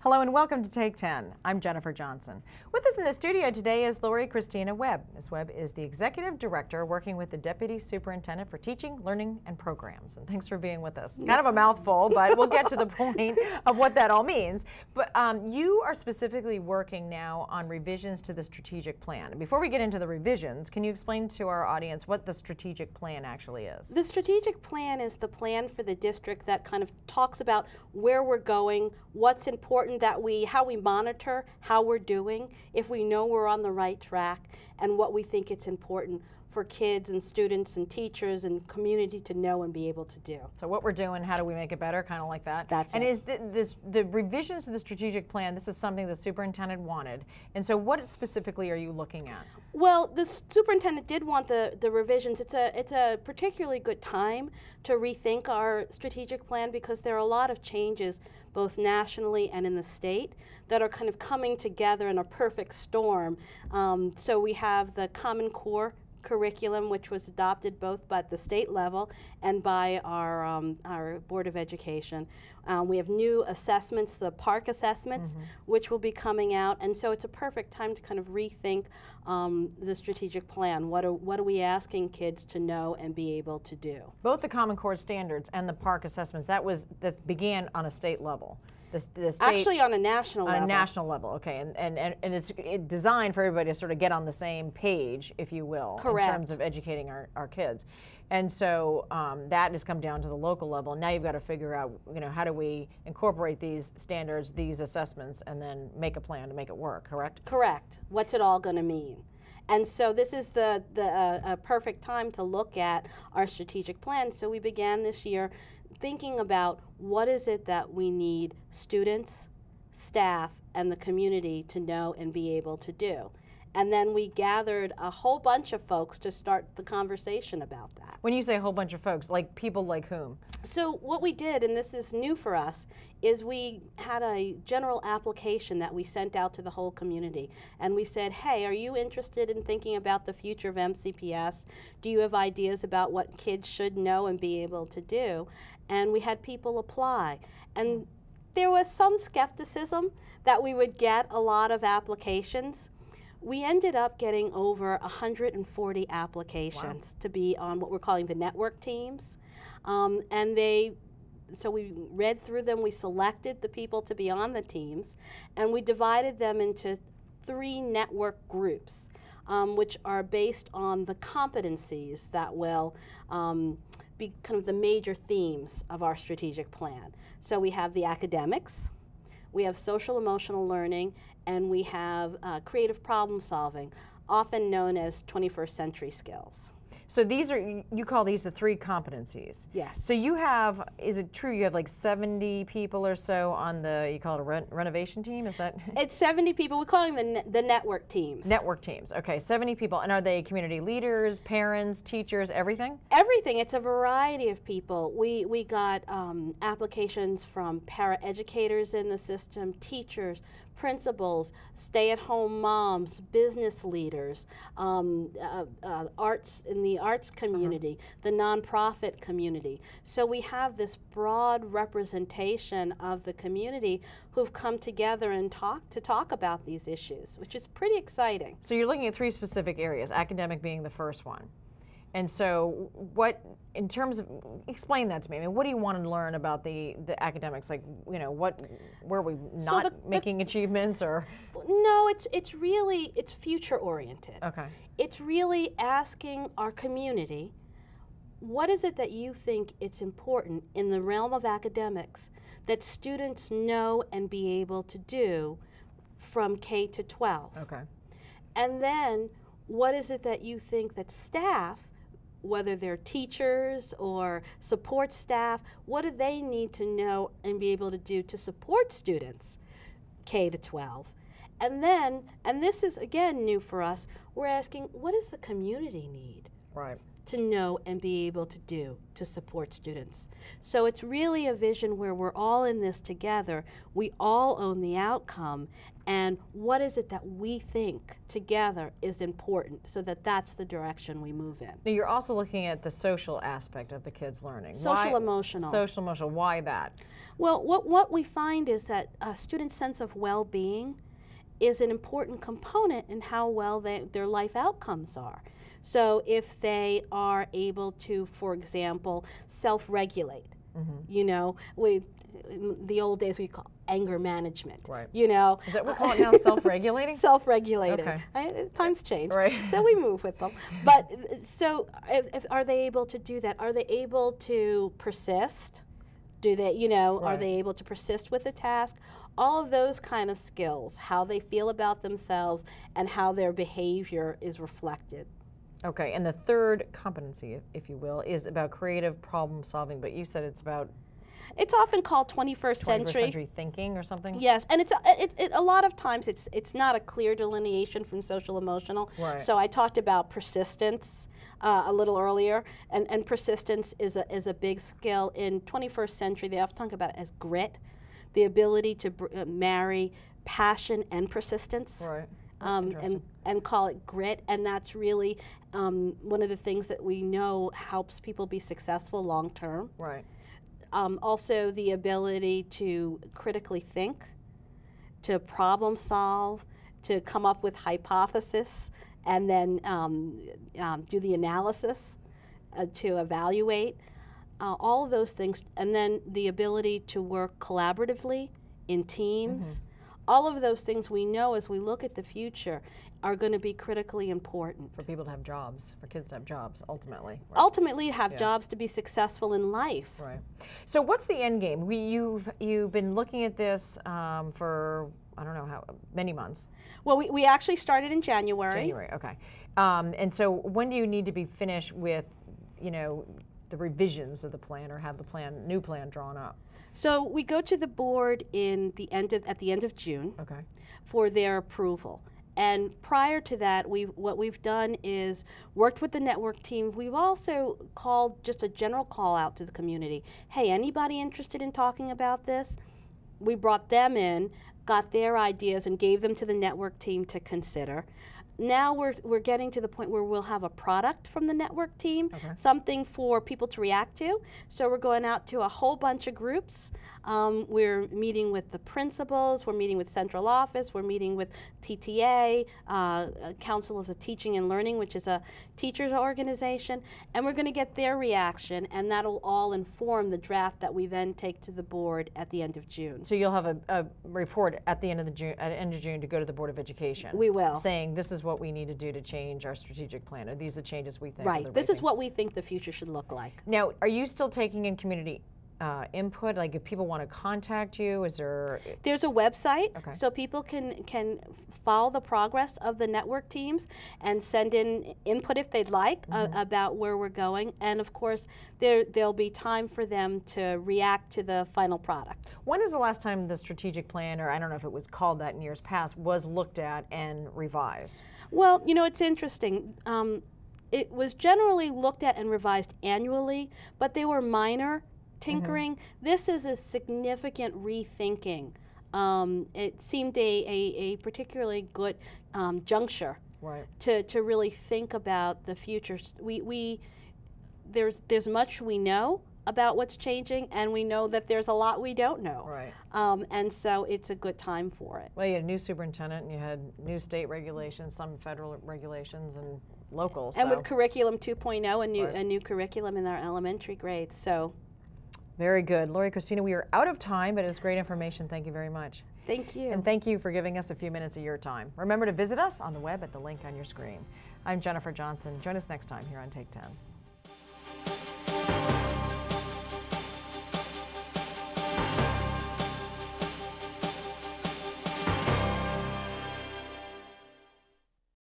Hello and welcome to Take 10. I'm Jennifer Johnson. With us in the studio today is Lori-Christina Webb. Ms. Webb is the Executive Director working with the Deputy Superintendent for Teaching, Learning, and Programs. And thanks for being with us. Kind of a mouthful, but we'll get to the point of what that all means. But you are specifically working now on revisions to the strategic plan. And before we get into the revisions, can you explain to our audience what the strategic plan actually is? The strategic plan is the plan for the district that kind of talks about where we're going, what's important how we monitor how we're doing, if we know we're on the right track, and what we think it's important for kids and students and teachers and community to know and be able to do. So what we're doing, how do we make it better, kind of like that? That's and it. Is the revisions to the strategic plan, this is something the superintendent wanted, and so what specifically are you looking at? Well, the superintendent did want the revisions. It's a particularly good time to rethink our strategic plan because there are a lot of changes both nationally and in the state that are kind of coming together in a perfect storm. So we have the Common Core curriculum, which was adopted both by the state level and by our Board of Education. We have new assessments, the PARC assessments, which will be coming out, and so it's a perfect time to kind of rethink the strategic plan. What are we asking kids to know and be able to do? Both the Common Core standards and the PARC assessments, that began on a state level. The state, actually on a national level. On a national level, okay, and it's designed for everybody to sort of get on the same page, if you will, correct, in terms of educating our kids. And so that has come down to the local level. Now you've got to figure out, how do we incorporate these standards, these assessments, and then make a plan to make it work, correct? Correct. What's it all going to mean? And so this is the perfect time to look at our strategic plan. So we began this year thinking about what is it that we need students, staff, and the community to know and be able to do. And then we gathered a whole bunch of folks to start the conversation about that. When you say a whole bunch of folks, like people like whom? So what we did, and this is new for us, is we had a general application that we sent out to the whole community. And we said, hey, are you interested in thinking about the future of MCPS? Do you have ideas about what kids should know and be able to do? And we had people apply. And there was some skepticism that we would get a lot of applications. We ended up getting over 140 applications to be on what we're calling the network teams. So we read through them, we selected the people to be on the teams, and we divided them into 3 network groups, which are based on the competencies that will be kind of the major themes of our strategic plan. So we have the academics, we have social emotional learning, and we have creative problem solving, often known as 21st century skills. So these are, you call these the 3 competencies? Yes. So you have, is it true you have like 70 people or so on the, you call it a renovation team, is that? It's 70 people, we're calling the network teams. Network teams, okay, 70 people. And are they community leaders, parents, teachers, everything? Everything, it's a variety of people. We got applications from para-educators in the system, teachers, principals, stay-at-home moms, business leaders, arts in the arts community, the nonprofit community. So we have this broad representation of the community who've come together and talk about these issues, which is pretty exciting. So you're looking at 3 specific areas, academic being the first one. And so what, in terms of, explain that to me. I mean, what do you want to learn about the academics? Like, where are we not making achievements or? No, it's really, it's future oriented. Okay. It's really asking our community, what is it that you think it's important in the realm of academics that students know and be able to do from K to 12? Okay. And then, what is it that you think that staff, whether they're teachers or support staff, what do they need to know and be able to do to support students K to 12? And then, and this is again new for us, we're asking, what does the community need? Right. to know and be able to do to support students. So it's really a vision where we're all in this together, we all own the outcome, and what is it that we think together is important so that that's the direction we move in. Now you're also looking at the social aspect of the kids' learning. Social emotional. Social emotional, why that? Well, what we find is that a student's sense of well-being is an important component in how well their life outcomes are. So if they are able to, for example, self-regulate, you know, in the old days we call anger management. Right. You know, is that what we call it now? Self-regulating. Self-regulating. Okay. Times change. Right. So we move with them. But so, if are they able to do that? Are they able to persist? Do they, you know, Right. are they able to persist with the task? All of those kind of skills, how they feel about themselves and how their behavior is reflected. Okay, and the third competency, if you will, is about creative problem solving, but you said it's about It's often called 21st 21st century. century thinking or something? Yes, and a lot of times it's not a clear delineation from social emotional. Right. So I talked about persistence a little earlier, and persistence is a big skill. In 21st century, they often talk about it as grit, the ability to marry passion and persistence. Right. And call it grit, and that's really one of the things that we know helps people be successful long term. Right. Also the ability to critically think, to problem solve, to come up with hypothesis, and then do the analysis, to evaluate, all of those things, and then the ability to work collaboratively in teams. All of those things we know as we look at the future are going to be critically important. For people to have jobs, for kids to have jobs, ultimately. Right. Ultimately, have jobs to be successful in life. Right. So what's the end game? You've been looking at this for, I don't know how many months. Well, we actually started in January. January, okay. And so when do you need to be finished with, you know, the revisions of the plan or have the new plan drawn up? So we go to the board at the end of June for their approval. And prior to that, what we've done is worked with the network team. We've also called just a general call out to the community. Hey, anybody interested in talking about this? We brought them in, got their ideas, and gave them to the network team to consider. Now we're getting to the point where we'll have a product from the network team, something for people to react to. So we're going out to a whole bunch of groups. We're meeting with the principals, we're meeting with central office, we're meeting with PTA, Council of Teaching and Learning, which is a teachers organization, and we're going to get their reaction, and that'll all inform the draft that we then take to the board at the end of June. So you'll have a report at the end of June to go to the Board of Education. We will. Saying this is what we need to do to change our strategic plan. Are these the changes we think? Right. This is what we think the future should look like. Now, are you still taking in community input? Like, if people want to contact you, is there? There's a website, so people can follow the progress of the network teams and send in input if they'd like about where we're going. And of course, there'll be time for them to react to the final product. When is the last time the strategic plan, or I don't know if it was called that in years past, was looked at and revised? Well, you know, it's interesting. It was generally looked at and revised annually, but they were minor tinkering. This is a significant rethinking. It seemed a particularly good juncture to really think about the future. There's much we know about what's changing, and we know that there's a lot we don't know. And so it's a good time for it. Well, you had a new superintendent, and you had new state regulations, some federal regulations, and local. And with Curriculum 2.0, a new curriculum in our elementary grades. So. Very good. Lori-Christina, we are out of time, but it's great information. Thank you very much. Thank you. And thank you for giving us a few minutes of your time. Remember to visit us on the web at the link on your screen. I'm Jennifer Johnson. Join us next time here on Take 10.